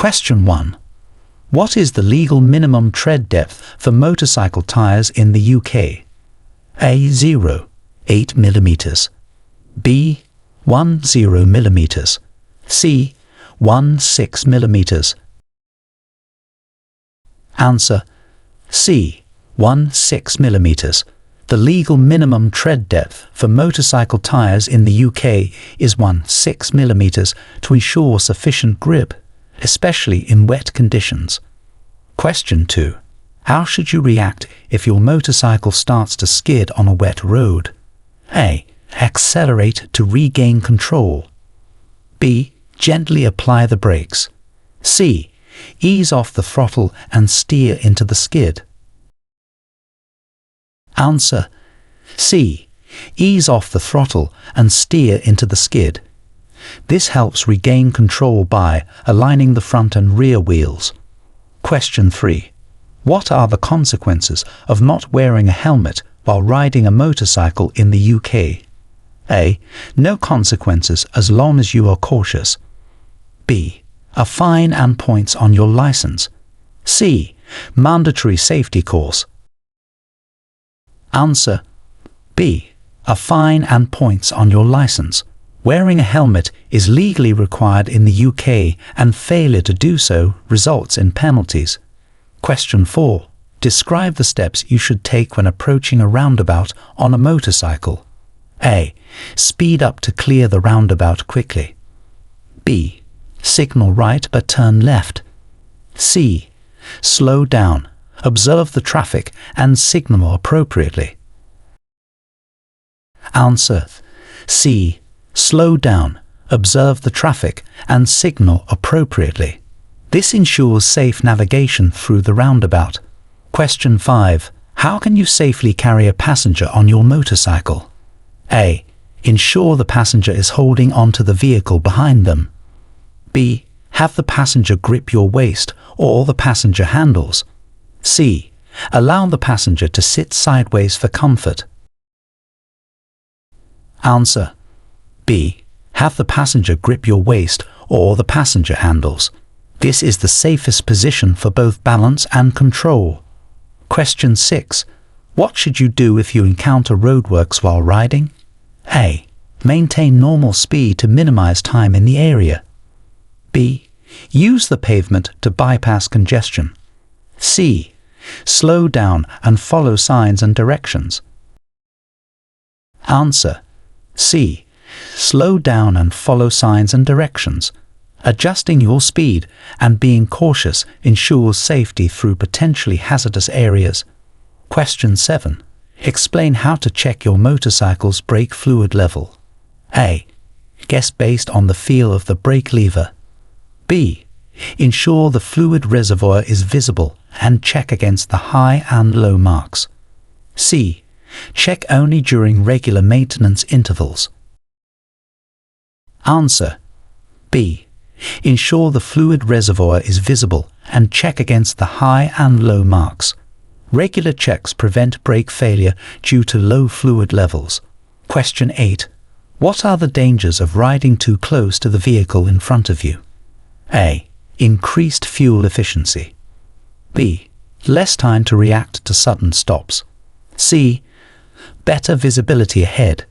Question 1. What is the legal minimum tread depth for motorcycle tyres in the UK? A. 0, 8 mm. B. 10 mm. C. 16 mm. Answer: C. 16 mm. The legal minimum tread depth for motorcycle tyres in the UK is 16 mm to ensure sufficient grip, especially in wet conditions. Question 2. How should you react if your motorcycle starts to skid on a wet road? A. Accelerate to regain control. B. Gently apply the brakes. C. Ease off the throttle and steer into the skid. Answer: C. Ease off the throttle and steer into the skid. This helps regain control by aligning the front and rear wheels. Question 3. What are the consequences of not wearing a helmet while riding a motorcycle in the UK? A. No consequences as long as you are cautious. B. A fine and points on your license. C. Mandatory safety course. Answer: B. A fine and points on your license. Wearing a helmet is legally required in the UK, and failure to do so results in penalties. Question 4. Describe the steps you should take when approaching a roundabout on a motorcycle. A. Speed up to clear the roundabout quickly. B. Signal right but turn left. C. Slow down, observe the traffic and signal appropriately. Answer: C. Slow down, observe the traffic and signal appropriately. This ensures safe navigation through the roundabout. Question 5. How can you safely carry a passenger on your motorcycle? A. Ensure the passenger is holding onto the vehicle behind them. B. Have the passenger grip your waist or the passenger handles. C. Allow the passenger to sit sideways for comfort. Answer: B. Have the passenger grip your waist or the passenger handles. This is the safest position for both balance and control. Question 6. What should you do if you encounter roadworks while riding? A. Maintain normal speed to minimize time in the area. B. Use the pavement to bypass congestion. C. Slow down and follow signs and directions. Answer: C. Slow down and follow signs and directions. Adjusting your speed and being cautious ensures safety through potentially hazardous areas. Question 7. Explain how to check your motorcycle's brake fluid level. A. Guess based on the feel of the brake lever. B. Ensure the fluid reservoir is visible and check against the high and low marks. C. Check only during regular maintenance intervals. Answer: B. Ensure the fluid reservoir is visible and check against the high and low marks. Regular checks prevent brake failure due to low fluid levels. Question 8. What are the dangers of riding too close to the vehicle in front of you? A. Increased fuel efficiency. B. Less time to react to sudden stops. C. Better visibility ahead.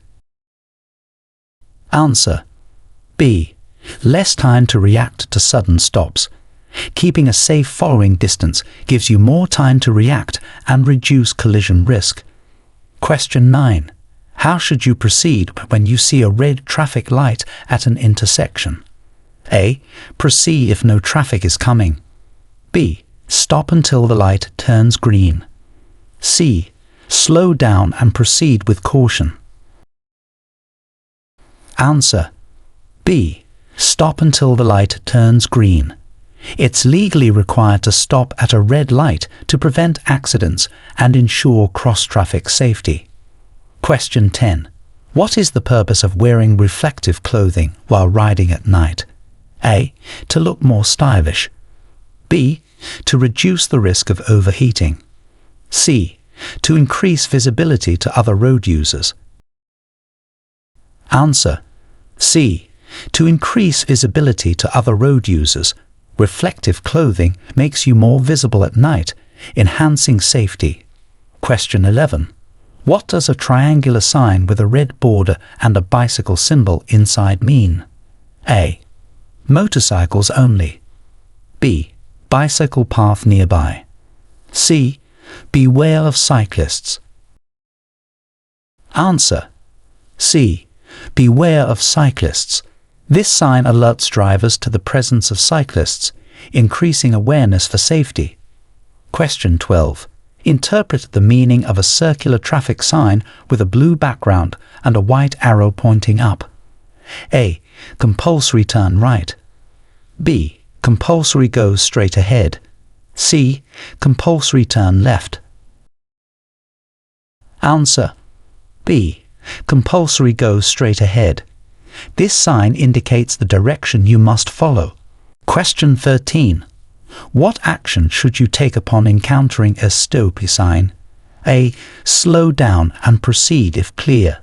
Answer: B. Less time to react to sudden stops. Keeping a safe following distance gives you more time to react and reduce collision risk. Question 9. How should you proceed when you see a red traffic light at an intersection? A. Proceed if no traffic is coming. B. Stop until the light turns green. C. Slow down and proceed with caution. Answer: B. Stop until the light turns green. It's legally required to stop at a red light to prevent accidents and ensure cross-traffic safety. Question 10. What is the purpose of wearing reflective clothing while riding at night? A. To look more stylish. B. To reduce the risk of overheating. C. To increase visibility to other road users. Answer: C. To increase visibility to other road users. Reflective clothing makes you more visible at night, enhancing safety. Question 11. What does a triangular sign with a red border and a bicycle symbol inside mean? A. Motorcycles only. B. Bicycle path nearby. C. Beware of cyclists. Answer. C. Beware of cyclists. This sign alerts drivers to the presence of cyclists, increasing awareness for safety. Question 12. Interpret the meaning of a circular traffic sign with a blue background and a white arrow pointing up. A. Compulsory turn right. B. Compulsory go straight ahead. C. Compulsory turn left. Answer. B. Compulsory go straight ahead. This sign indicates the direction you must follow. Question 13. What action should you take upon encountering a stop sign? A. Slow down and proceed if clear.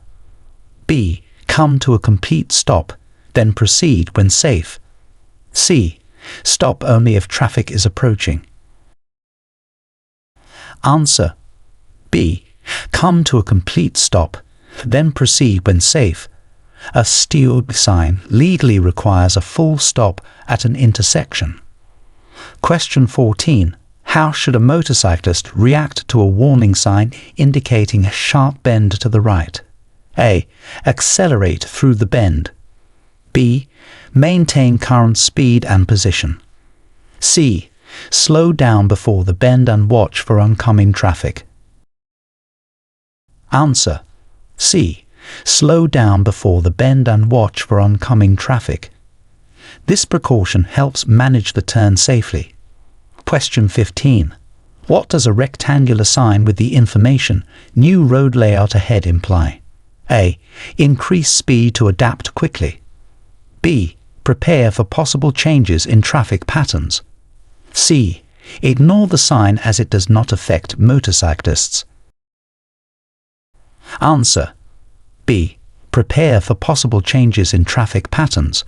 B. Come to a complete stop, then proceed when safe. C. Stop only if traffic is approaching. Answer. B. Come to a complete stop, then proceed when safe. A stop sign legally requires a full stop at an intersection. Question 14. How should a motorcyclist react to a warning sign indicating a sharp bend to the right? A. Accelerate through the bend. B. Maintain current speed and position. C. Slow down before the bend and watch for oncoming traffic. Answer. C. Slow down before the bend and watch for oncoming traffic. This precaution helps manage the turn safely. Question 15. What does a rectangular sign with the information "New road layout ahead" imply? A. Increase speed to adapt quickly. B. Prepare for possible changes in traffic patterns. C. Ignore the sign as it does not affect motorcyclists. Answer. B. Prepare for possible changes in traffic patterns.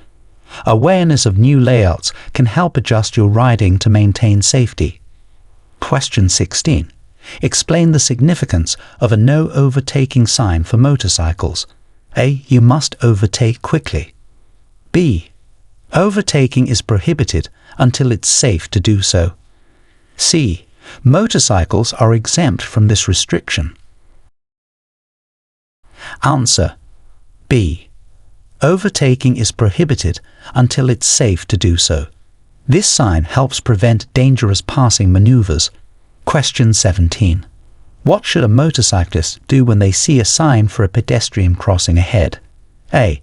Awareness of new layouts can help adjust your riding to maintain safety. Question 16. Explain the significance of a no overtaking sign for motorcycles. A. You must overtake quickly. B. Overtaking is prohibited until it's safe to do so. C. Motorcycles are exempt from this restriction. Answer. B. Overtaking is prohibited until it's safe to do so. This sign helps prevent dangerous passing maneuvers. Question 17. What should a motorcyclist do when they see a sign for a pedestrian crossing ahead? A.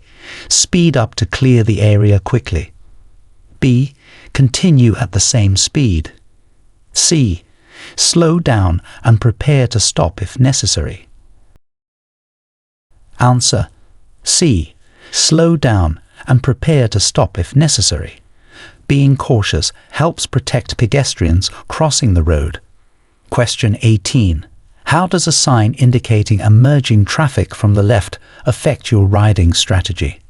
Speed up to clear the area quickly. B. Continue at the same speed. C. Slow down and prepare to stop if necessary. Answer. C. Slow down and prepare to stop if necessary. Being cautious helps protect pedestrians crossing the road. Question 18. How does a sign indicating emerging traffic from the left affect your riding strategy?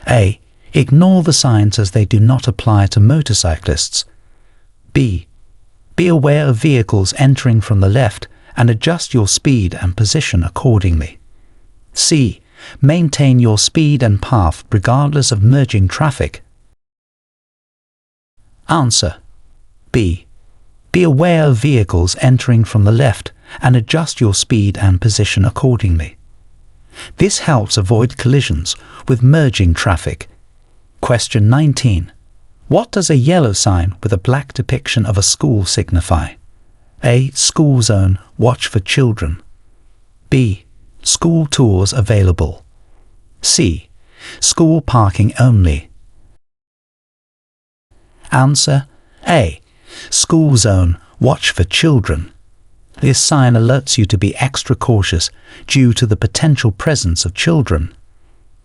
A. Ignore the signs as they do not apply to motorcyclists. B. Be aware of vehicles entering from the left and adjust your speed and position accordingly. C. Maintain your speed and path regardless of merging traffic. Answer. B. Be aware of vehicles entering from the left and adjust your speed and position accordingly. This helps avoid collisions with merging traffic. Question 19. What does a yellow sign with a black depiction of a school signify? A. School zone, watch for children. B. School tours available. C. School parking only. Answer. A. School zone, watch for children. This sign alerts you to be extra cautious due to the potential presence of children.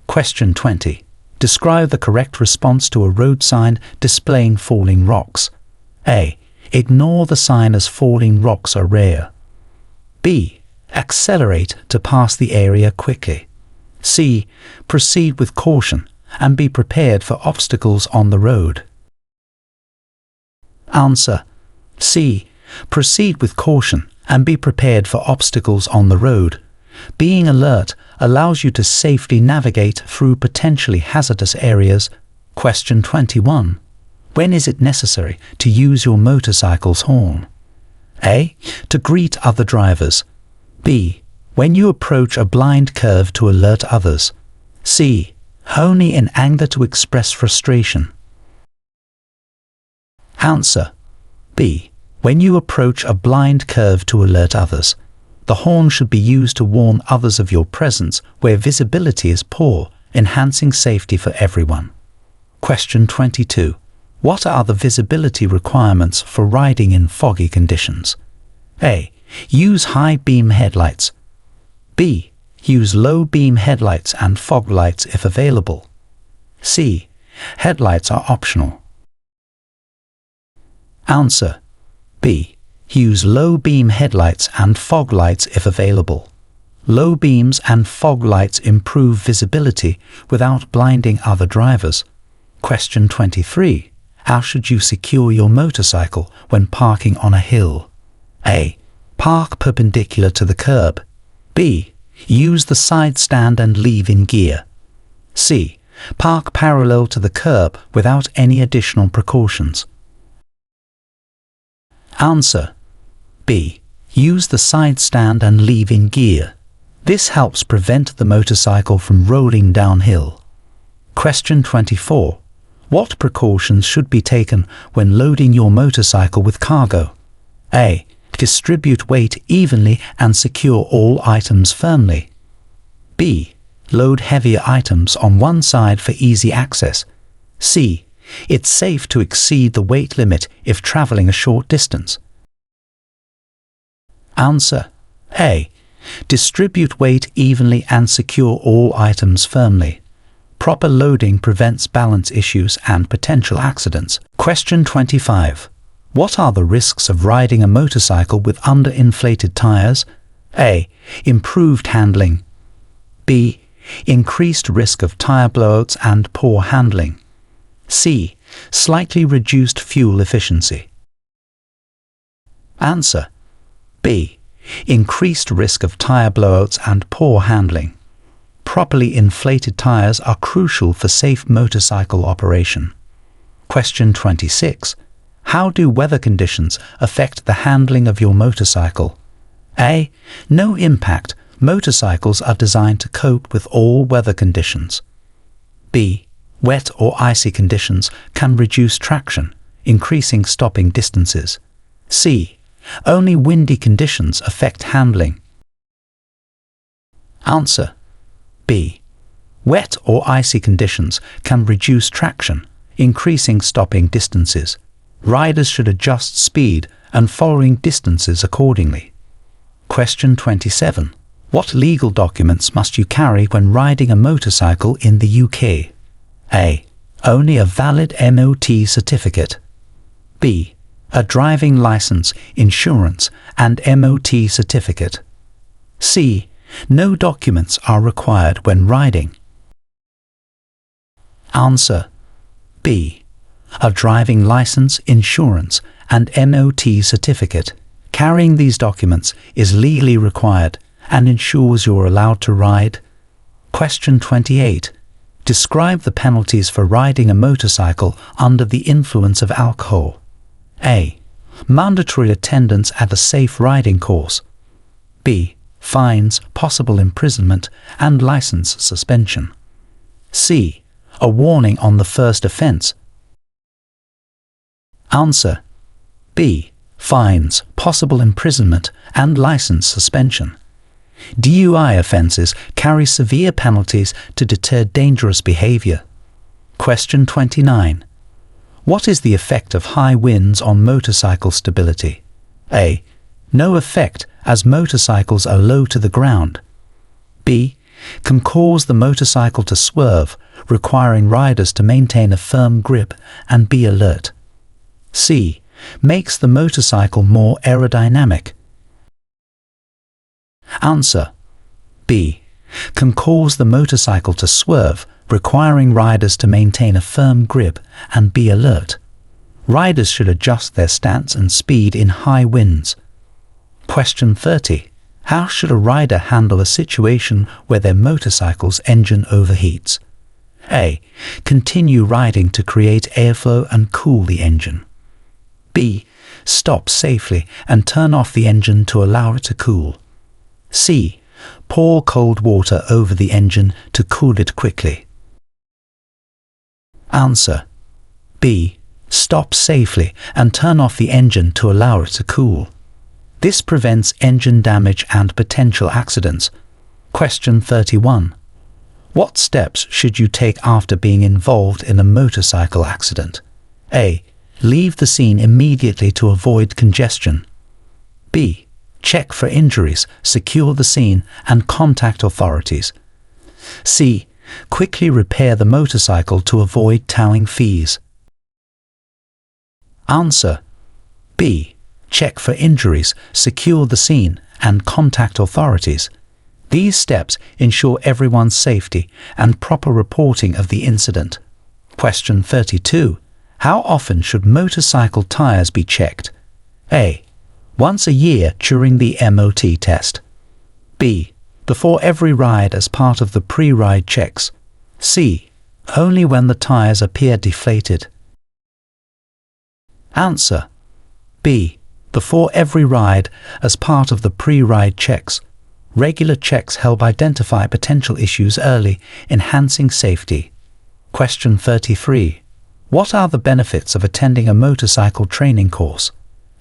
Question 20. Describe the correct response to a road sign displaying falling rocks. A. Ignore the sign as falling rocks are rare. B. Accelerate to pass the area quickly. C. Proceed with caution and be prepared for obstacles on the road. Answer: C. Proceed with caution and be prepared for obstacles on the road. Being alert allows you to safely navigate through potentially hazardous areas. Question 21. When is it necessary to use your motorcycle's horn? A. To greet other drivers. B. When you approach a blind curve to alert others. C. Only in anger to express frustration. Answer: B. When you approach a blind curve to alert others. The horn should be used to warn others of your presence where visibility is poor, enhancing safety for everyone. Question 22. What are the visibility requirements for riding in foggy conditions? A. Use high beam headlights. B. Use low beam headlights and fog lights if available. C. Headlights are optional. Answer: B. Use low beam headlights and fog lights if available. Low beams and fog lights improve visibility without blinding other drivers. Question 23. How should you secure your motorcycle when parking on a hill? A. Park perpendicular to the curb. B. Use the side stand and leave in gear. C. Park parallel to the curb without any additional precautions. Answer: B. Use the side stand and leave in gear. This helps prevent the motorcycle from rolling downhill. Question 24. What precautions should be taken when loading your motorcycle with cargo? A. Distribute weight evenly and secure all items firmly. B. Load heavier items on one side for easy access. C. It's safe to exceed the weight limit if traveling a short distance. Answer: A. Distribute weight evenly and secure all items firmly. Proper loading prevents balance issues and potential accidents. Question 25. What are the risks of riding a motorcycle with underinflated tires? A. Improved handling. B. Increased risk of tire blowouts and poor handling. C. Slightly reduced fuel efficiency. Answer: B. Increased risk of tire blowouts and poor handling. Properly inflated tires are crucial for safe motorcycle operation. Question 26. How do weather conditions affect the handling of your motorcycle? A. No impact. Motorcycles are designed to cope with all weather conditions. B. Wet or icy conditions can reduce traction, increasing stopping distances. C. Only windy conditions affect handling. Answer: B. Wet or icy conditions can reduce traction, increasing stopping distances. Riders should adjust speed and following distances accordingly. Question 27. What legal documents must you carry when riding a motorcycle in the UK? A. Only a valid MOT certificate. B. A driving license, insurance, and MOT certificate. C. No documents are required when riding. Answer: B. A driving license, insurance, and MOT certificate. Carrying these documents is legally required and ensures you're allowed to ride. Question 28. Describe the penalties for riding a motorcycle under the influence of alcohol. A. Mandatory attendance at a safe riding course. B. Fines, possible imprisonment, and license suspension. C. A warning on the first offense. Answer: B. Fines, possible imprisonment, and license suspension. DUI offences carry severe penalties to deter dangerous behaviour. Question 29. What is the effect of high winds on motorcycle stability? A. No effect, as motorcycles are low to the ground. B. Can cause the motorcycle to swerve, requiring riders to maintain a firm grip and be alert. C. Makes the motorcycle more aerodynamic. Answer: B. Can cause the motorcycle to swerve, requiring riders to maintain a firm grip and be alert. Riders should adjust their stance and speed in high winds. Question 30. How should a rider handle a situation where their motorcycle's engine overheats? A. Continue riding to create airflow and cool the engine. B. Stop safely and turn off the engine to allow it to cool. C. Pour cold water over the engine to cool it quickly. Answer. B. Stop safely and turn off the engine to allow it to cool. This prevents engine damage and potential accidents. Question 31. What steps should you take after being involved in a motorcycle accident? A. Leave the scene immediately to avoid congestion. B. Check for injuries, secure the scene, and contact authorities. C. Quickly repair the motorcycle to avoid towing fees. Answer. B. Check for injuries, secure the scene, and contact authorities. These steps ensure everyone's safety and proper reporting of the incident. Question 32. How often should motorcycle tires be checked? A. Once a year during the MOT test. B. Before every ride as part of the pre-ride checks. C. Only when the tires appear deflated. Answer. B. Before every ride as part of the pre-ride checks. Regular checks help identify potential issues early, enhancing safety. Question 33. What are the benefits of attending a motorcycle training course?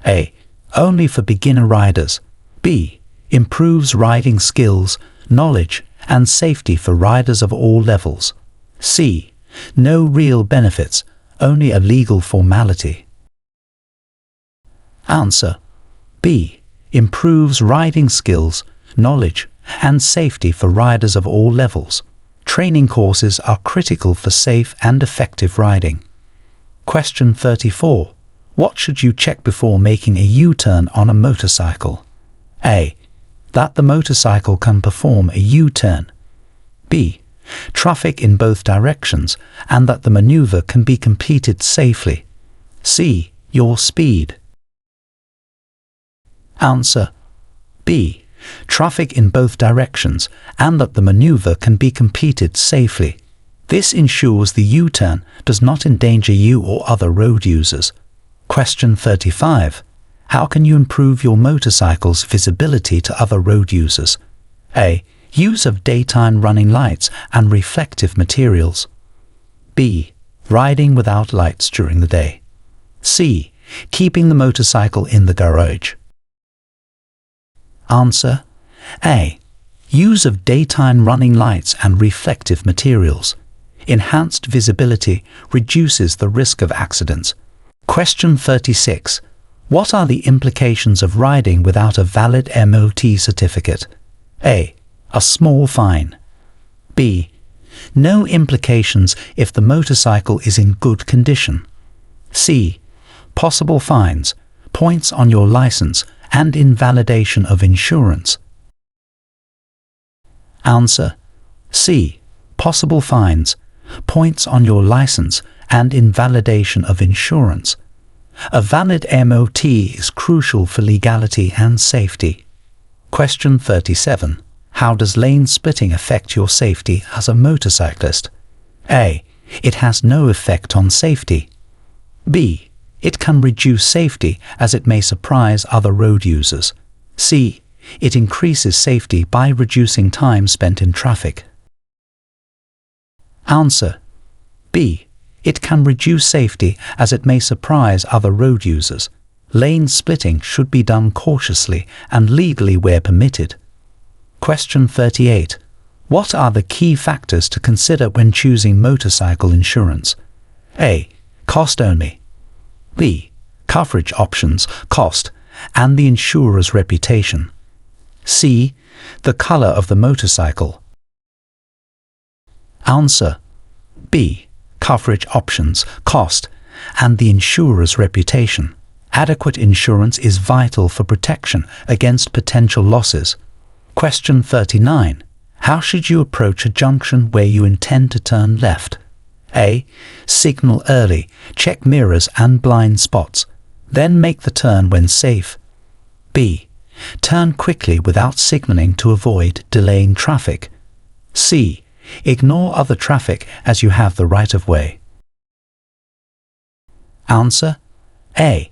A. Only for beginner riders. B. Improves riding skills, knowledge, and safety for riders of all levels. C. No real benefits, only a legal formality. Answer. B. Improves riding skills, knowledge, and safety for riders of all levels. Training courses are critical for safe and effective riding. Question 34. What should you check before making a U-turn on a motorcycle? A. That the motorcycle can perform a U-turn. B. Traffic in both directions and that the maneuver can be completed safely. C. Your speed. Answer. B. Traffic in both directions and that the maneuver can be completed safely. This ensures the U-turn does not endanger you or other road users. Question 35. How can you improve your motorcycle's visibility to other road users? A. Use of daytime running lights and reflective materials. B. Riding without lights during the day. C. Keeping the motorcycle in the garage. Answer. A. Use of daytime running lights and reflective materials. Enhanced visibility reduces the risk of accidents. Question 36. What are the implications of riding without a valid MOT certificate? A. A small fine. B. No implications if the motorcycle is in good condition. C. Possible fines, points on your license, and invalidation of insurance. Answer. C. Possible fines, points on your license, and invalidation of insurance. A valid MOT is crucial for legality and safety. Question 37. How does lane splitting affect your safety as a motorcyclist? A. It has no effect on safety. B. It can reduce safety as it may surprise other road users. C. It increases safety by reducing time spent in traffic. Answer. B. It can reduce safety as it may surprise other road users. Lane splitting should be done cautiously and legally where permitted. Question 38. What are the key factors to consider when choosing motorcycle insurance? A. Cost only. B. Coverage options, cost, and the insurer's reputation. C. The color of the motorcycle. Answer. B. Coverage options, cost, and the insurer's reputation. Adequate insurance is vital for protection against potential losses. Question 39. How should you approach a junction where you intend to turn left? A. Signal early, check mirrors and blind spots, then make the turn when safe. B. Turn quickly without signaling to avoid delaying traffic. C. Ignore other traffic as you have the right of way. Answer: A.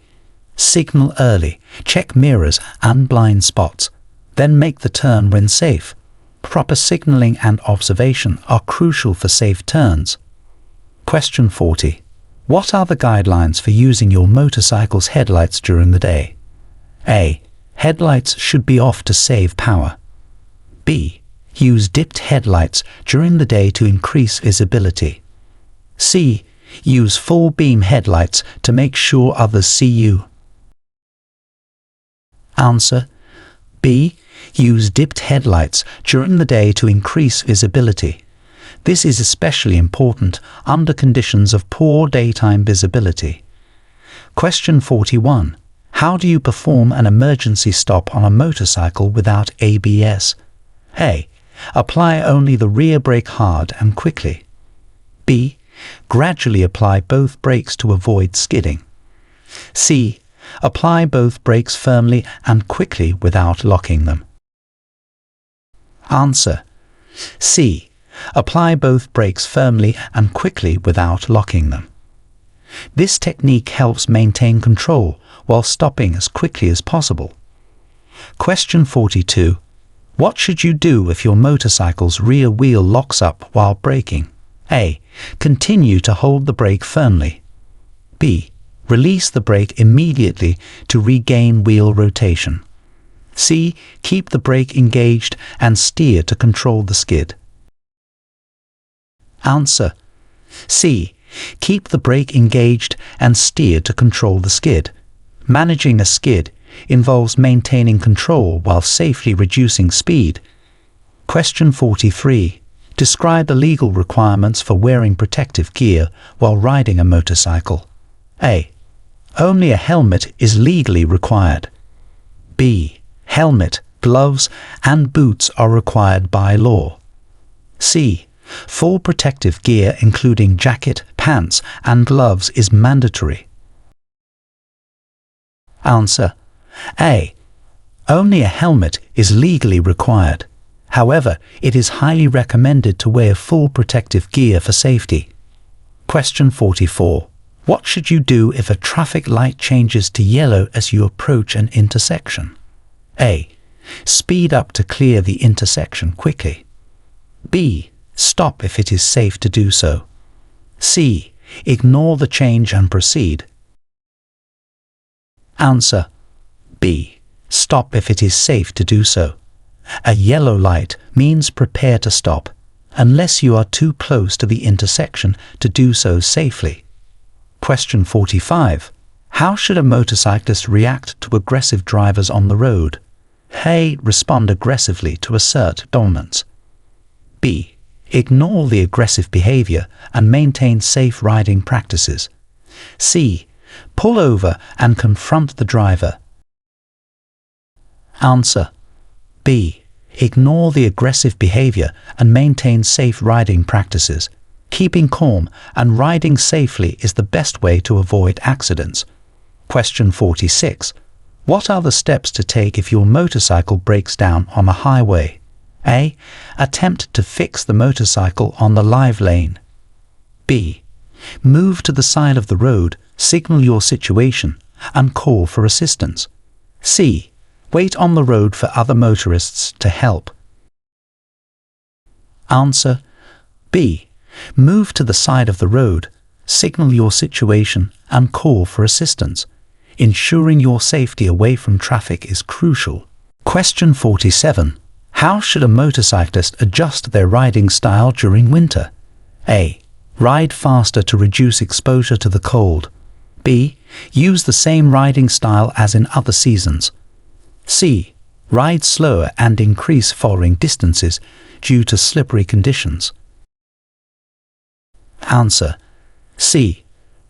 Signal early, check mirrors and blind spots, then make the turn when safe. Proper signaling and observation are crucial for safe turns. Question 40. What are the guidelines for using your motorcycle's headlights during the day? A. Headlights should be off to save power. B. Use dipped headlights during the day to increase visibility. C. Use full beam headlights to make sure others see you. Answer: B. Use dipped headlights during the day to increase visibility. This is especially important under conditions of poor daytime visibility. Question 41. How do you perform an emergency stop on a motorcycle without ABS? A. Apply only the rear brake hard and quickly. B. Gradually apply both brakes to avoid skidding. C. Apply both brakes firmly and quickly without locking them. Answer: C. Apply both brakes firmly and quickly without locking them. This technique helps maintain control while stopping as quickly as possible. Question 42. What should you do if your motorcycle's rear wheel locks up while braking? A. Continue to hold the brake firmly. B. Release the brake immediately to regain wheel rotation. C. Keep the brake engaged and steer to control the skid. Answer: C. Keep the brake engaged and steer to control the skid. Managing a skid involves maintaining control while safely reducing speed. Question 43. Describe the legal requirements for wearing protective gear while riding a motorcycle. A. Only a helmet is legally required. B. Helmet, gloves, and boots are required by law. C. Full protective gear including jacket, pants, and gloves is mandatory. Answer: A. Only a helmet is legally required. However, it is highly recommended to wear full protective gear for safety. Question 44. What should you do if a traffic light changes to yellow as you approach an intersection? A. Speed up to clear the intersection quickly. B. Stop if it is safe to do so. C. Ignore the change and proceed. Answer: B. Stop if it is safe to do so. A yellow light means prepare to stop, unless you are too close to the intersection to do so safely. Question 45. How should a motorcyclist react to aggressive drivers on the road? A. Respond aggressively to assert dominance. B. Ignore the aggressive behavior and maintain safe riding practices. C. Pull over and confront the driver. Answer: B. Ignore the aggressive behavior and maintain safe riding practices. Keeping calm and riding safely is the best way to avoid accidents. Question 46. What are the steps to take if your motorcycle breaks down on a highway? A. Attempt to fix the motorcycle on the live lane. B. Move to the side of the road, signal your situation, and call for assistance. C. Wait on the road for other motorists to help. Answer: B. Move to the side of the road, signal your situation, and call for assistance. Ensuring your safety away from traffic is crucial. Question 47. How should a motorcyclist adjust their riding style during winter? A. Ride faster to reduce exposure to the cold. B. Use the same riding style as in other seasons. C. Ride slower and increase following distances due to slippery conditions. Answer: C.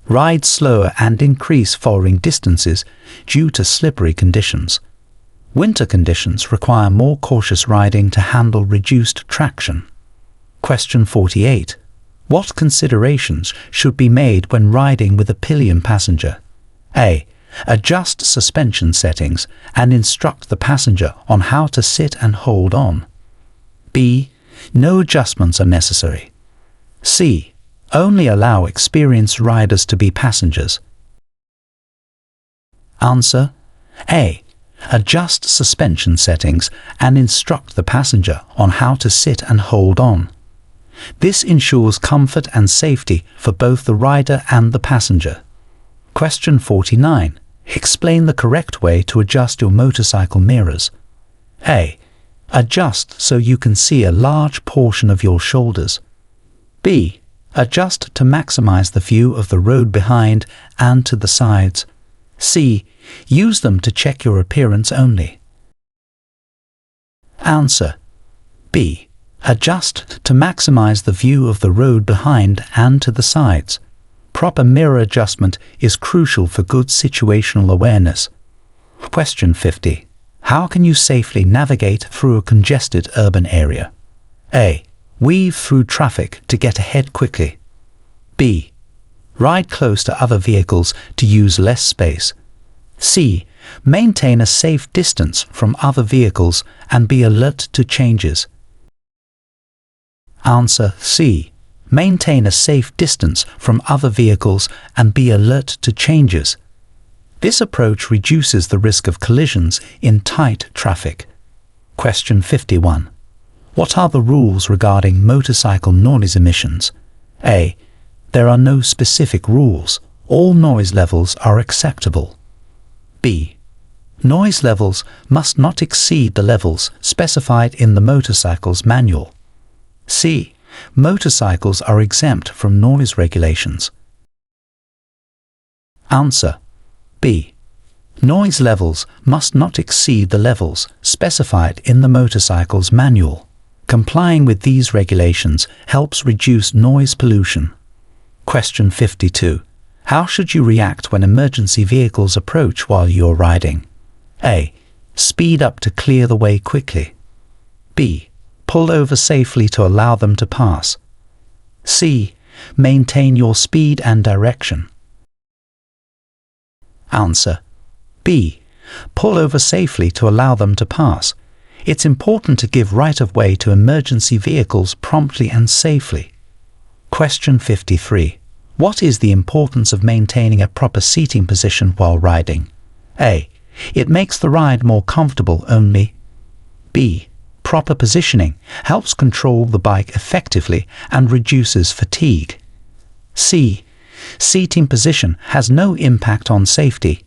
Ride slower and increase following distances due to slippery conditions. Winter conditions require more cautious riding to handle reduced traction. Question 48. What considerations should be made when riding with a pillion passenger? A. Adjust suspension settings and instruct the passenger on how to sit and hold on. B. No adjustments are necessary. C. Only allow experienced riders to be passengers. Answer: A. Adjust suspension settings and instruct the passenger on how to sit and hold on. This ensures comfort and safety for both the rider and the passenger. Question 49. Explain the correct way to adjust your motorcycle mirrors. A. Adjust so you can see a large portion of your shoulders. B. Adjust to maximize the view of the road behind and to the sides. C. Use them to check your appearance only. Answer: B. Adjust to maximize the view of the road behind and to the sides. Proper mirror adjustment is crucial for good situational awareness. Question 50. How can you safely navigate through a congested urban area? A. Weave through traffic to get ahead quickly. B. Ride close to other vehicles to use less space. C. Maintain a safe distance from other vehicles and be alert to changes. Answer: C. Maintain a safe distance from other vehicles and be alert to changes. This approach reduces the risk of collisions in tight traffic. Question 51. What are the rules regarding motorcycle noise emissions? A. There are no specific rules. All noise levels are acceptable. B. Noise levels must not exceed the levels specified in the motorcycle's manual. C. Motorcycles are exempt from noise regulations. Answer: B. Noise levels must not exceed the levels specified in the motorcycle's manual. Complying with these regulations helps reduce noise pollution. Question 52. How should you react when emergency vehicles approach while you're riding? A. Speed up to clear the way quickly. B. Pull over safely to allow them to pass. C. Maintain your speed and direction. Answer: B. Pull over safely to allow them to pass. It's important to give right-of-way to emergency vehicles promptly and safely. Question 53. What is the importance of maintaining a proper seating position while riding? A. It makes the ride more comfortable only. B. Proper positioning helps control the bike effectively and reduces fatigue. C. Seating position has no impact on safety.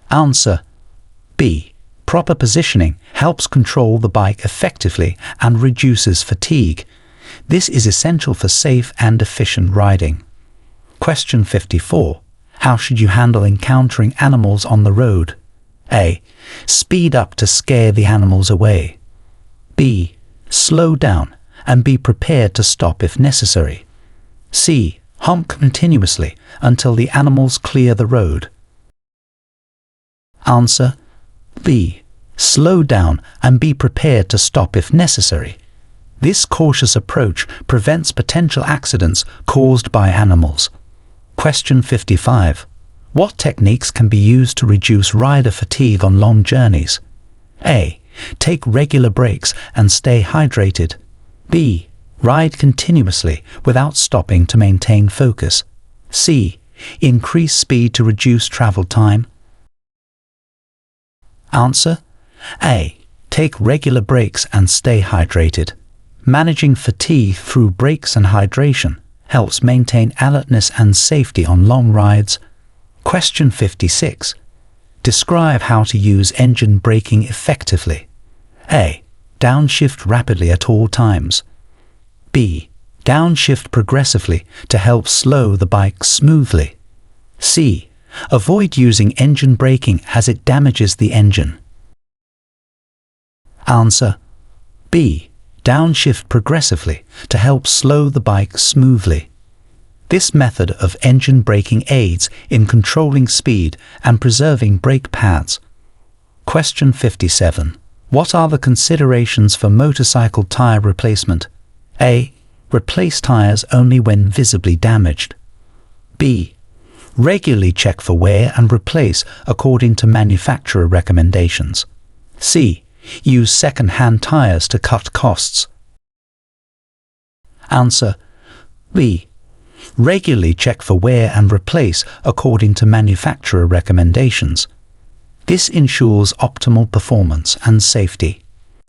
Answer: B. Proper positioning helps control the bike effectively and reduces fatigue. This is essential for safe and efficient riding. Question 54. How should you handle encountering animals on the road? A. Speed up to scare the animals away. B. Slow down and be prepared to stop if necessary. C. Honk continuously until the animals clear the road. Answer: B. Slow down and be prepared to stop if necessary. This cautious approach prevents potential accidents caused by animals. Question 55. What techniques can be used to reduce rider fatigue on long journeys? A. Take regular breaks and stay hydrated. B. Ride continuously without stopping to maintain focus. C. Increase speed to reduce travel time. Answer: A. Take regular breaks and stay hydrated. Managing fatigue through breaks and hydration helps maintain alertness and safety on long rides. Question 56. Describe how to use engine braking effectively. A. Downshift rapidly at all times. B. Downshift progressively to help slow the bike smoothly. C. Avoid using engine braking as it damages the engine. Answer: B. Downshift progressively to help slow the bike smoothly. This method of engine braking aids in controlling speed and preserving brake pads. Question 57. What are the considerations for motorcycle tire replacement? A. Replace tires only when visibly damaged. B. Regularly check for wear and replace according to manufacturer recommendations. C. Use second-hand tires to cut costs. Answer B. Regularly check for wear and replace according to manufacturer recommendations. This ensures optimal performance and safety.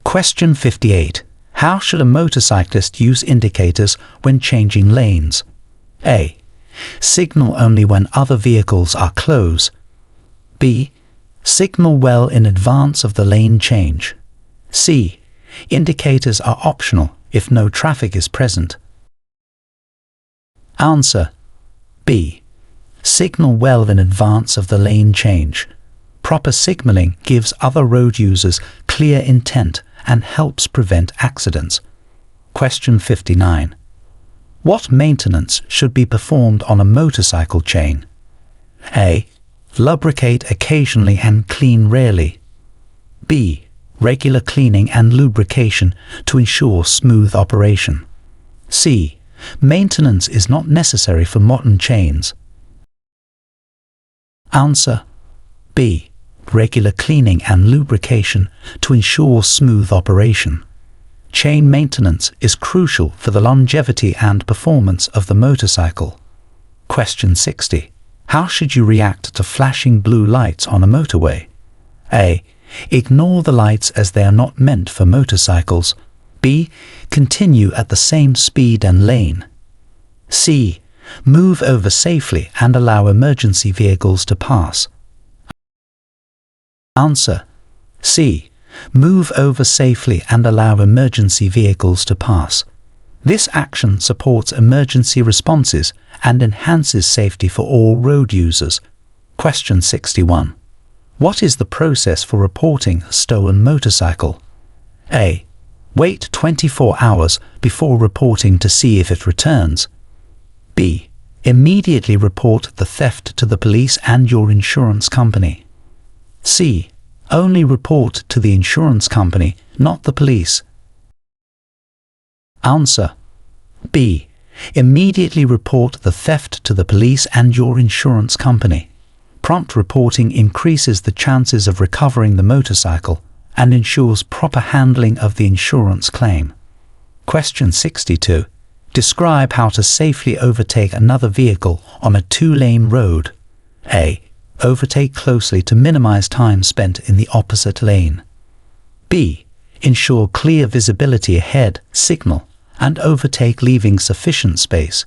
Question 58. How should a motorcyclist use indicators when changing lanes? A. Signal only when other vehicles are close. B. Signal well in advance of the lane change. C. Indicators are optional if no traffic is present. Answer B. Signal well in advance of the lane change. Proper signaling gives other road users clear intent and helps prevent accidents. Question 59. What maintenance should be performed on a motorcycle chain? A. Lubricate occasionally and clean rarely. B. Regular cleaning and lubrication to ensure smooth operation. C. Maintenance is not necessary for modern chains. Answer B. Regular cleaning and lubrication to ensure smooth operation. Chain maintenance is crucial for the longevity and performance of the motorcycle. Question 60. How should you react to flashing blue lights on a motorway? A. Ignore the lights as they are not meant for motorcycles. B. Continue at the same speed and lane. C. Move over safely and allow emergency vehicles to pass. Answer C. Move over safely and allow emergency vehicles to pass. This action supports emergency responses and enhances safety for all road users. Question 61. What is the process for reporting a stolen motorcycle? A. Wait 24 hours before reporting to see if it returns. B. Immediately report the theft to the police and your insurance company. C. Only report to the insurance company, not the police. Answer B. Immediately report the theft to the police and your insurance company. Prompt reporting increases the chances of recovering the motorcycle and ensures proper handling of the insurance claim. Question 62. Describe how to safely overtake another vehicle on a two-lane road. A. Overtake closely to minimize time spent in the opposite lane. B. Ensure clear visibility ahead, signal, and overtake leaving sufficient space.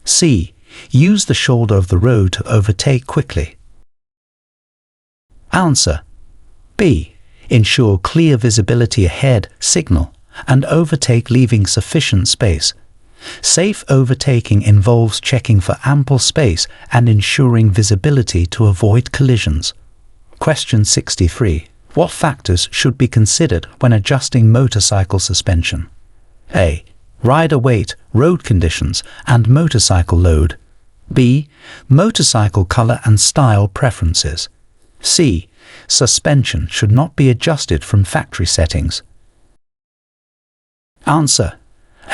C. Use the shoulder of the road to overtake quickly. Answer B. Ensure clear visibility ahead, signal, and overtake leaving sufficient space. Safe overtaking involves checking for ample space and ensuring visibility to avoid collisions. Question 63. What factors should be considered when adjusting motorcycle suspension? A. Rider weight, road conditions, and motorcycle load. B. Motorcycle color and style preferences. C. Suspension should not be adjusted from factory settings. Answer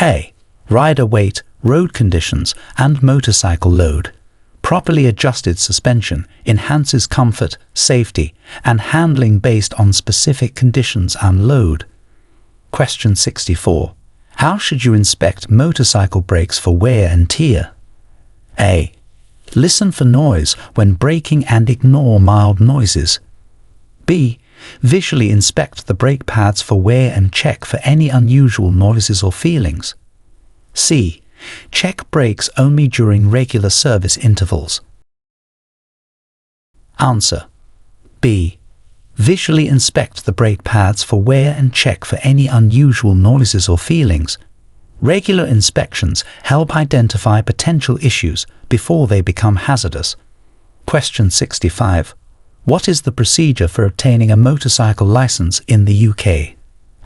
A. Rider weight, road conditions, and motorcycle load. Properly adjusted suspension enhances comfort, safety, and handling based on specific conditions and load. Question 64. How should you inspect motorcycle brakes for wear and tear? A. Listen for noise when braking and ignore mild noises. B. Visually inspect the brake pads for wear and check for any unusual noises or feelings. C. Check brakes only during regular service intervals. Answer B. Visually inspect the brake pads for wear and check for any unusual noises or feelings. Regular inspections help identify potential issues before they become hazardous. Question 65. What is the procedure for obtaining a motorcycle license in the UK?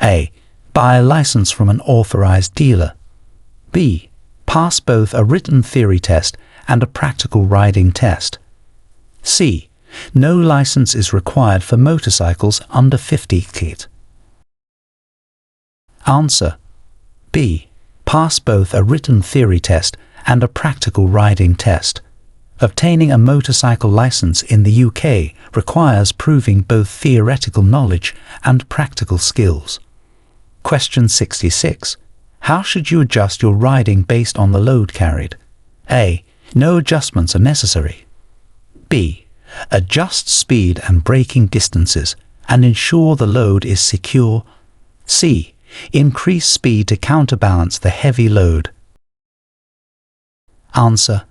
A. Buy a license from an authorized dealer. B. Pass both a written theory test and a practical riding test. C. No license is required for motorcycles under 50 kg. Answer B. pass both a written theory test and a practical riding test. Obtaining a motorcycle license in the UK requires proving both theoretical knowledge and practical skills. Question 66. How should you adjust your riding based on the load carried? A. No adjustments are necessary. B. Adjust speed and braking distances and ensure the load is secure. C. Increase speed to counterbalance the heavy load. Answer.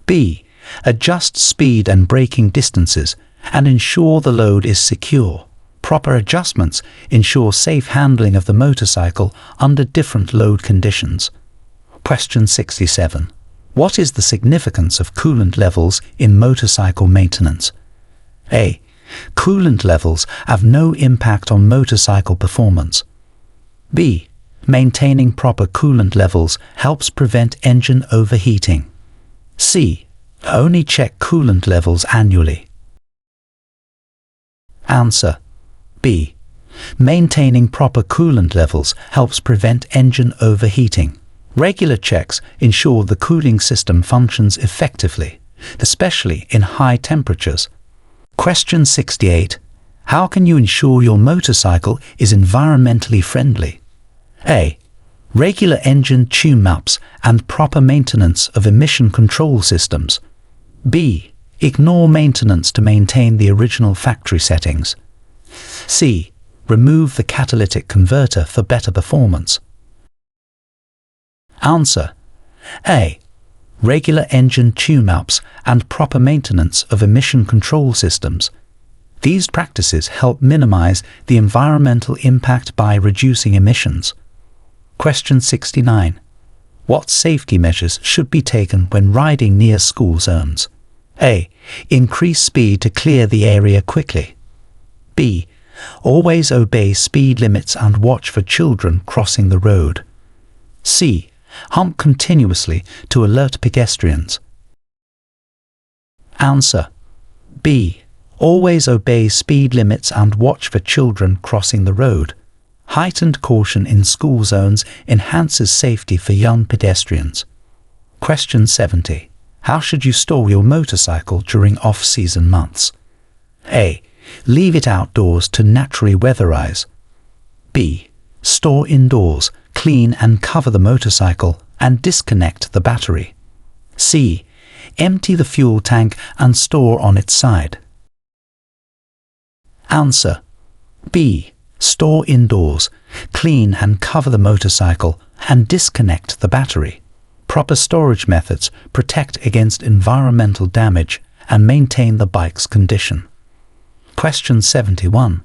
B. Adjust speed and braking distances and ensure the load is secure. Proper adjustments ensure safe handling of the motorcycle under different load conditions. Question 67. What is the significance of coolant levels in motorcycle maintenance? A. Coolant levels have no impact on motorcycle performance. B. Maintaining proper coolant levels helps prevent engine overheating. C. Only check coolant levels annually. Answer. B. Maintaining proper coolant levels helps prevent engine overheating. Regular checks ensure the cooling system functions effectively, especially in high temperatures. Question 68. How can you ensure your motorcycle is environmentally friendly? A. Regular engine tune-ups and proper maintenance of emission control systems. B. Ignore maintenance to maintain the original factory settings. C. Remove the catalytic converter for better performance. Answer. A. Regular engine tune-ups and proper maintenance of emission control systems. These practices help minimize the environmental impact by reducing emissions. Question 69. What safety measures should be taken when riding near school zones? A. Increase speed to clear the area quickly. B. Always obey speed limits and watch for children crossing the road. C. Hump continuously to alert pedestrians. Answer. B. Always obey speed limits and watch for children crossing the road. Heightened caution in school zones enhances safety for young pedestrians. Question 70. How should you store your motorcycle during off-season months? A. Leave it outdoors to naturally weatherize. B. Store indoors, clean and cover the motorcycle and disconnect the battery. C. Empty the fuel tank and store on its side. Answer. B. Store indoors, clean and cover the motorcycle and disconnect the battery. Proper storage methods protect against environmental damage and maintain the bike's condition. Question 71.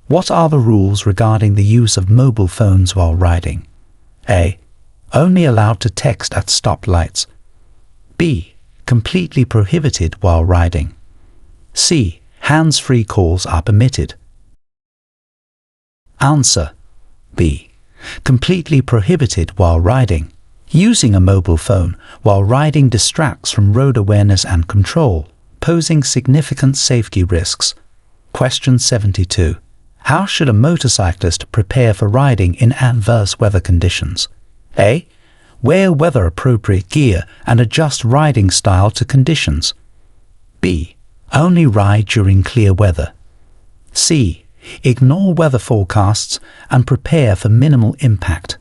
What are the rules regarding the use of mobile phones while riding? A. Only allowed to text at stoplights. B. Completely prohibited while riding. C. Hands-free calls are permitted. Answer. B. Completely prohibited while riding. Using a mobile phone while riding distracts from road awareness and control, posing significant safety risks. Question 72. How should a motorcyclist prepare for riding in adverse weather conditions? A. Wear weather-appropriate gear and adjust riding style to conditions. B. Only ride during clear weather. C. Ignore weather forecasts and prepare for minimal impact.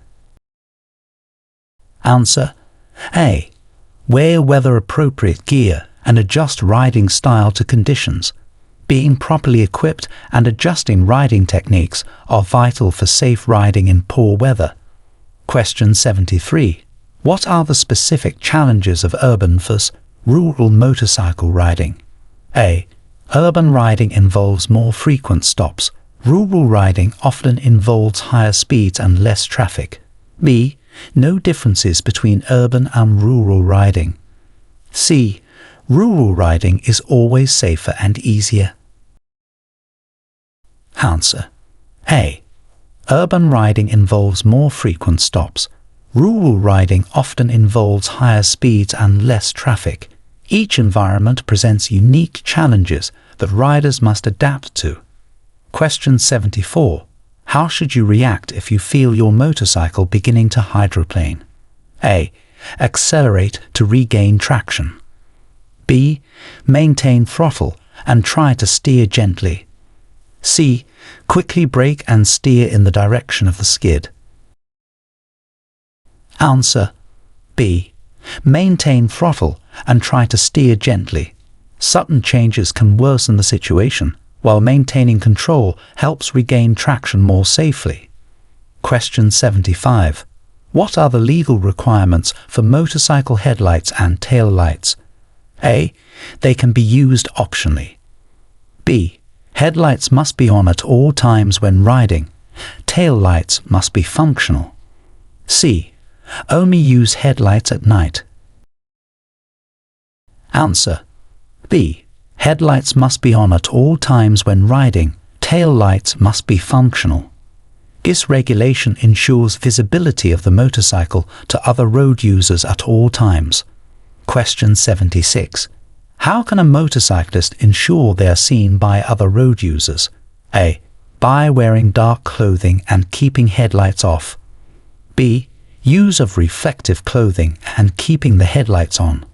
Answer. A. Wear weather-appropriate gear and adjust riding style to conditions. Being properly equipped and adjusting riding techniques are vital for safe riding in poor weather. Question 73. What are the specific challenges of urban versus rural motorcycle riding? A. Urban riding involves more frequent stops. Rural riding often involves higher speeds and less traffic. B. No differences between urban and rural riding. C. Rural riding is always safer and easier. Answer. A. Urban riding involves more frequent stops. Rural riding often involves higher speeds and less traffic. Each environment presents unique challenges that riders must adapt to. Question 74. How should you react if you feel your motorcycle beginning to hydroplane? A. Accelerate to regain traction. B. Maintain throttle and try to steer gently. C. Quickly brake and steer in the direction of the skid. Answer B. Maintain throttle and try to steer gently. Sudden changes can worsen the situation, while maintaining control helps regain traction more safely. Question 75. What are the legal requirements for motorcycle headlights and tail lights? A. They can be used optionally. B. Headlights must be on at all times when riding. Tail lights must be functional. C. Only use headlights at night. Answer B. Headlights must be on at all times when riding. Tail lights must be functional. This regulation ensures visibility of the motorcycle to other road users at all times. Question 76. How can a motorcyclist ensure they are seen by other road users? A. By wearing dark clothing and keeping headlights off. B. Use of reflective clothing and keeping the headlights on.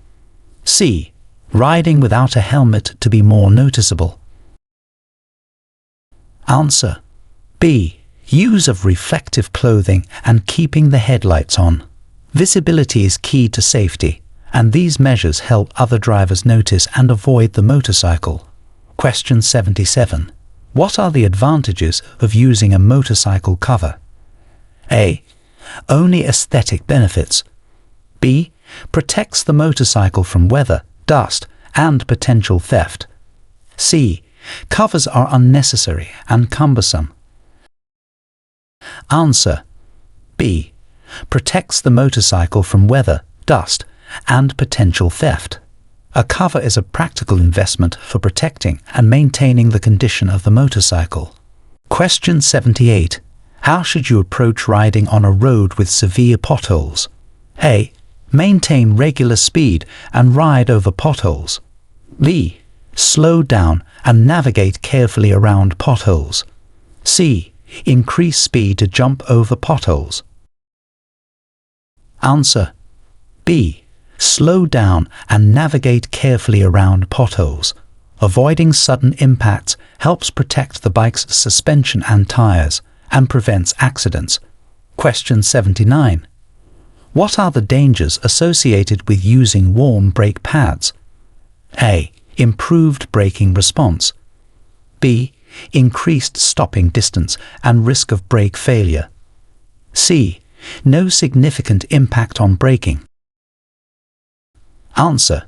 C. Riding without a helmet to be more noticeable. Answer B. Use of reflective clothing and keeping the headlights on. Visibility is key to safety, and these measures help other drivers notice and avoid the motorcycle. Question 77. What are the advantages of using a motorcycle cover? A. Only aesthetic benefits. B. Protects the motorcycle from weather, dust, and potential theft. C. Covers are unnecessary and cumbersome. Answer B. Protects the motorcycle from weather, dust, and potential theft. A cover is a practical investment for protecting and maintaining the condition of the motorcycle. Question 78. How should you approach riding on a road with severe potholes? A. Maintain regular speed and ride over potholes. B. Slow down and navigate carefully around potholes. C. Increase speed to jump over potholes. Answer B. Slow down and navigate carefully around potholes. Avoiding sudden impacts helps protect the bike's suspension and tires and prevents accidents. Question 79. What are the dangers associated with using warm brake pads? A. Improved braking response. B. Increased stopping distance and risk of brake failure. C. No significant impact on braking. Answer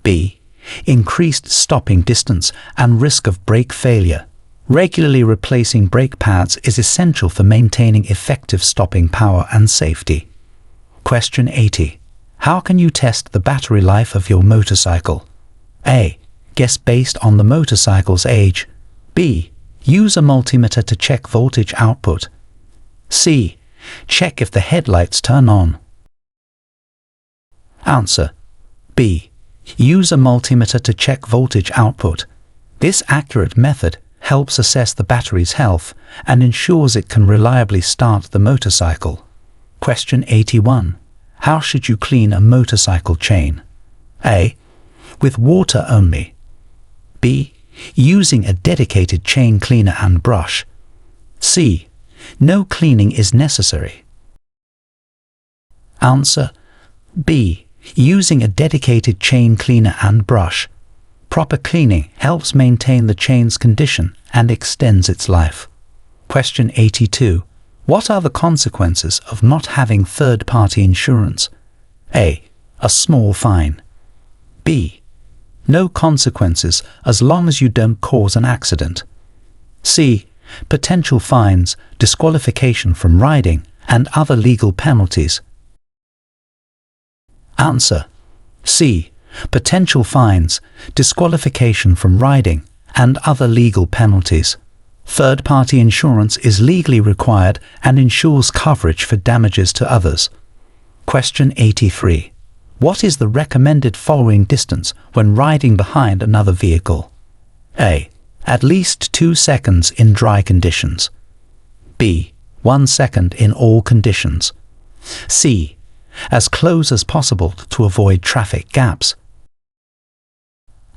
B. Increased stopping distance and risk of brake failure. Regularly replacing brake pads is essential for maintaining effective stopping power and safety. Question 80. How can you test the battery life of your motorcycle? A. Guess based on the motorcycle's age. B. Use a multimeter to check voltage output. C. Check if the headlights turn on. Answer B. Use a multimeter to check voltage output. This accurate method helps assess the battery's health and ensures it can reliably start the motorcycle. Question 81. How should you clean a motorcycle chain? A. With water only. B. Using a dedicated chain cleaner and brush. C. No cleaning is necessary. Answer B. Using a dedicated chain cleaner and brush. Proper cleaning helps maintain the chain's condition and extends its life. Question 82. What are the consequences of not having third-party insurance? A. A small fine. B. No consequences as long as you don't cause an accident. C. Potential fines, disqualification from riding, and other legal penalties. Answer C. Potential fines, disqualification from riding, and other legal penalties. Third-party insurance is legally required and ensures coverage for damages to others. Question 83. What is the recommended following distance when riding behind another vehicle? A. At least 2 seconds in dry conditions. B. 1 second in all conditions. C. As close as possible to avoid traffic gaps.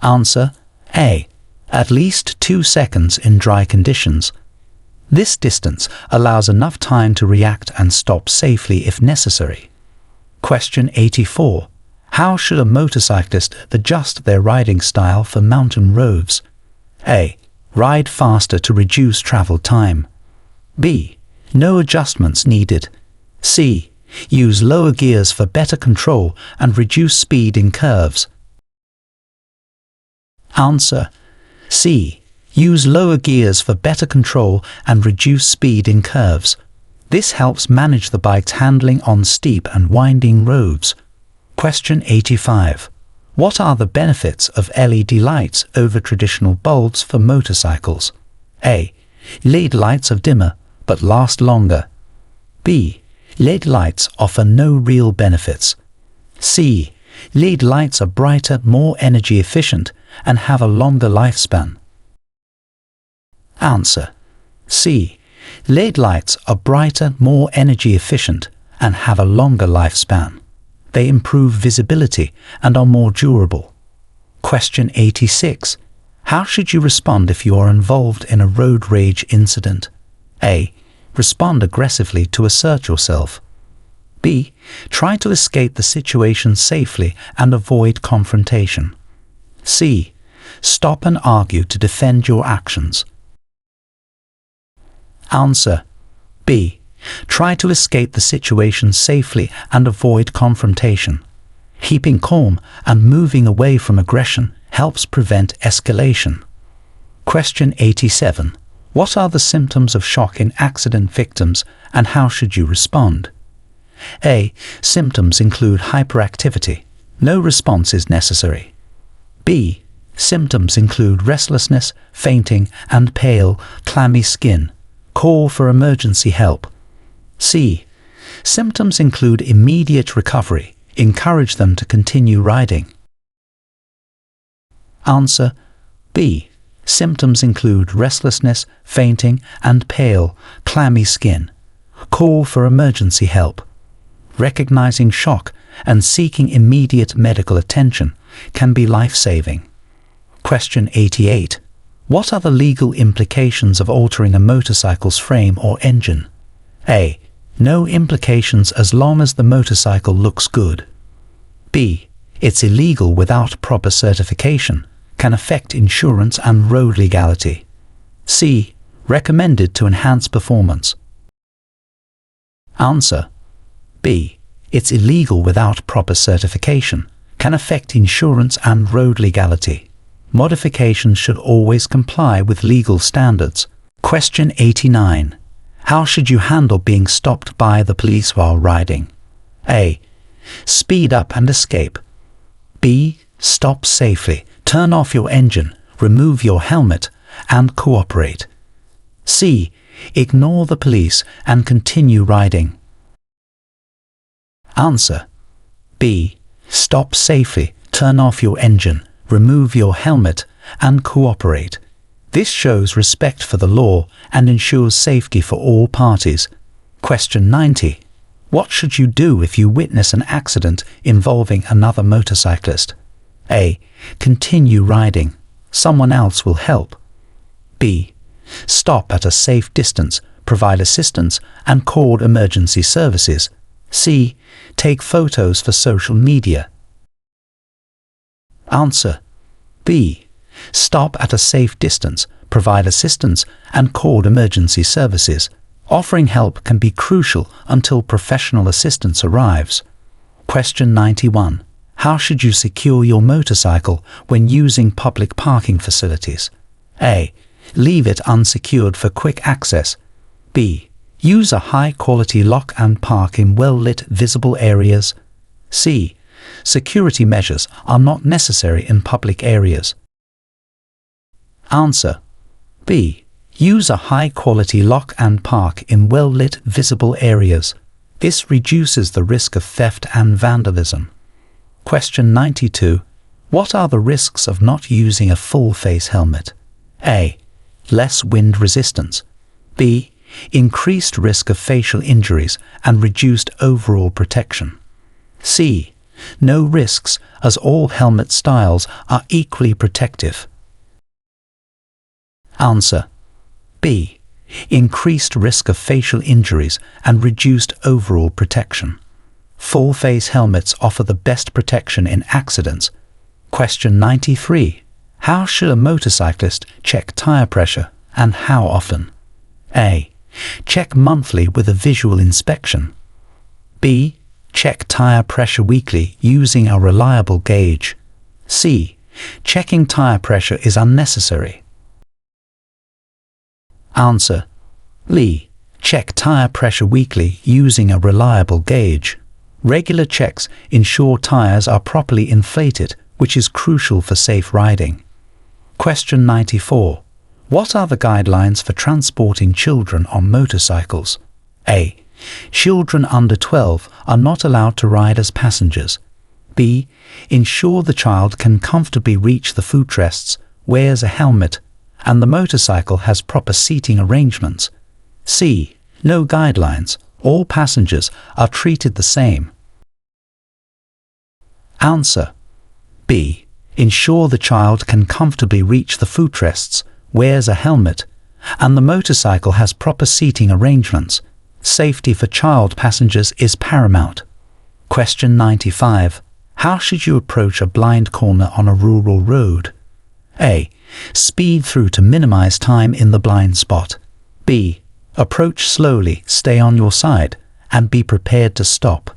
Answer A. At least 2 seconds in dry conditions. This distance allows enough time to react and stop safely if necessary. Question 84. How should a motorcyclist adjust their riding style for mountain roads? A. Ride faster to reduce travel time. B. No adjustments needed. C. Use lower gears for better control and reduce speed in curves. Answer C. Use lower gears for better control and reduce speed in curves. This helps manage the bike's handling on steep and winding roads. Question 85. What are the benefits of LED lights over traditional bulbs for motorcycles? A. LED lights are dimmer but last longer. B. LED lights offer no real benefits. C. LED lights are brighter, more energy efficient, and have a longer lifespan. Answer C. LED lights are brighter, more energy efficient, and have a longer lifespan. They improve visibility and are more durable. Question 86. How should you respond if you are involved in a road rage incident? A. Respond aggressively to assert yourself. B. Try to escape the situation safely and avoid confrontation. C. Stop and argue to defend your actions. Answer B. Try to escape the situation safely and avoid confrontation. Keeping calm and moving away from aggression helps prevent escalation. Question 87. What are the symptoms of shock in accident victims and how should you respond? A. Symptoms include hyperactivity. No response is necessary. B. Symptoms include restlessness, fainting, and pale, clammy skin. Call for emergency help. C. Symptoms include immediate recovery. Encourage them to continue riding. Answer B. Symptoms include restlessness, fainting, and pale, clammy skin. Call for emergency help. Recognizing shock and seeking immediate medical attention can be life-saving. Question 88. What are the legal implications of altering a motorcycle's frame or engine? A. No implications as long as the motorcycle looks good. B. It's illegal without proper certification, can affect insurance and road legality. C. Recommended to enhance performance. Answer B. It's illegal without proper certification, can affect insurance and road legality. Modifications should always comply with legal standards. Question 89. How should you handle being stopped by the police while riding? A. Speed up and escape. B. Stop safely. Turn off your engine, remove your helmet, and cooperate. C. Ignore the police and continue riding. Answer B. Stop safely, turn off your engine, remove your helmet, and cooperate. This shows respect for the law and ensures safety for all parties. Question 90. What should you do if you witness an accident involving another motorcyclist? A. Continue riding. Someone else will help. B. Stop at a safe distance, provide assistance, and call emergency services. C. Take photos for social media. Answer B. Stop at a safe distance, provide assistance, and call emergency services. Offering help can be crucial until professional assistance arrives. Question 91. How should you secure your motorcycle when using public parking facilities? A. Leave it unsecured for quick access. B. Use a high-quality lock and park in well-lit, visible areas. C. Security measures are not necessary in public areas. Answer B. Use a high-quality lock and park in well-lit, visible areas. This reduces the risk of theft and vandalism. Question 92. What are the risks of not using a full-face helmet? A. Less wind resistance. B. Increased risk of facial injuries and reduced overall protection. C. No risks, as all helmet styles are equally protective. Answer. B. Increased risk of facial injuries and reduced overall protection. Full-face helmets offer the best protection in accidents. Question 93. How should a motorcyclist check tire pressure and how often? A. Check monthly with a visual inspection. B. Check tire pressure weekly using a reliable gauge. C. Checking tire pressure is unnecessary. Answer. Lee. Check tire pressure weekly using a reliable gauge. Regular checks ensure tires are properly inflated, which is crucial for safe riding. Question 94. What are the guidelines for transporting children on motorcycles? A. Children under 12 are not allowed to ride as passengers. B. Ensure the child can comfortably reach the footrests, wears a helmet, and the motorcycle has proper seating arrangements. C. No guidelines. All passengers are treated the same. Answer. B. Ensure the child can comfortably reach the footrests, wears a helmet, and the motorcycle has proper seating arrangements. Safety for child passengers is paramount. Question 95. How should you approach a blind corner on a rural road? A. Speed through to minimize time in the blind spot. B. Approach slowly, stay on your side, and be prepared to stop.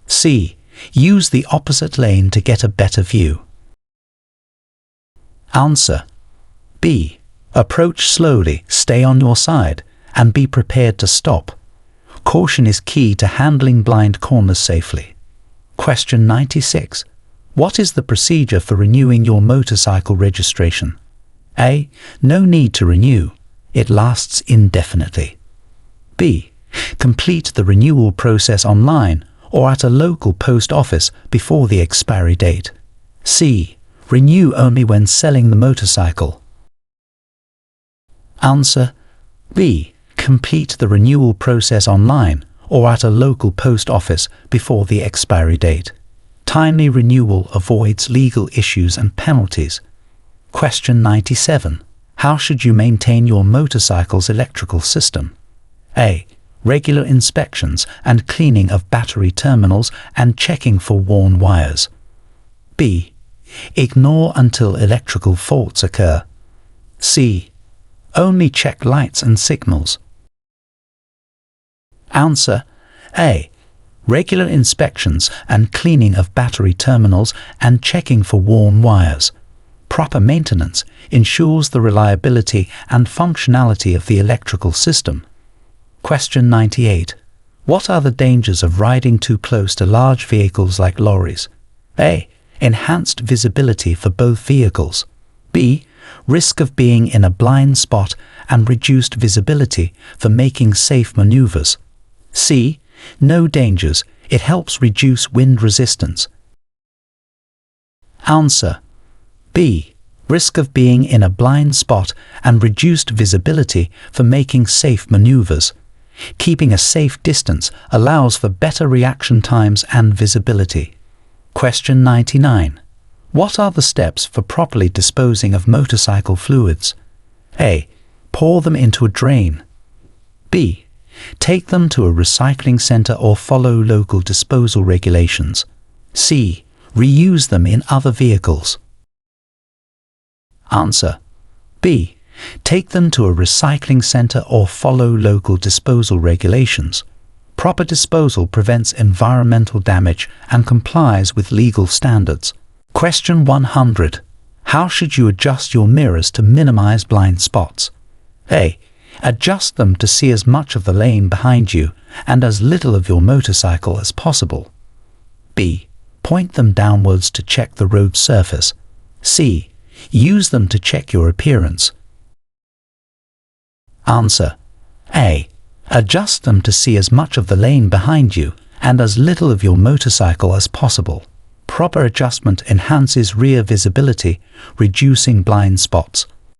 C. Use the opposite lane to get a better view. Answer. B. Approach slowly, stay on your side, and be prepared to stop. Caution is key to handling blind corners safely. Question 96. What is the procedure for renewing your motorcycle registration? A. No need to renew. It lasts indefinitely. B. Complete the renewal process online or at a local post office before the expiry date. C. Renew only when selling the motorcycle. Answer. B. Complete the renewal process online or at a local post office before the expiry date. Timely renewal avoids legal issues and penalties. Question 97. How should you maintain your motorcycle's electrical system? A. Regular inspections and cleaning of battery terminals and checking for worn wires. B. Ignore until electrical faults occur. C. Only check lights and signals. Answer. A. Regular inspections and cleaning of battery terminals and checking for worn wires. Proper maintenance ensures the reliability and functionality of the electrical system. Question 98. What are the dangers of riding too close to large vehicles like lorries? A. Enhanced visibility for both vehicles. B. Risk of being in a blind spot and reduced visibility for making safe maneuvers. C. No dangers. It helps reduce wind resistance. Answer. B. Risk of being in a blind spot and reduced visibility for making safe maneuvers. Keeping a safe distance allows for better reaction times and visibility. Question 99. What are the steps for properly disposing of motorcycle fluids? A. Pour them into a drain. B. Take them to a recycling center or follow local disposal regulations. C. Reuse them in other vehicles. Answer. B. Take them to a recycling center or follow local disposal regulations. Proper disposal prevents environmental damage and complies with legal standards. Question 100. How should you adjust your mirrors to minimize blind spots? A. Adjust them to see as much of the lane behind you and as little of your motorcycle as possible. B. Point them downwards to check the road surface. C. Use them to check your appearance. Answer. A. Adjust them to see as much of the lane behind you and as little of your motorcycle as possible. Proper adjustment enhances rear visibility, reducing blind spots.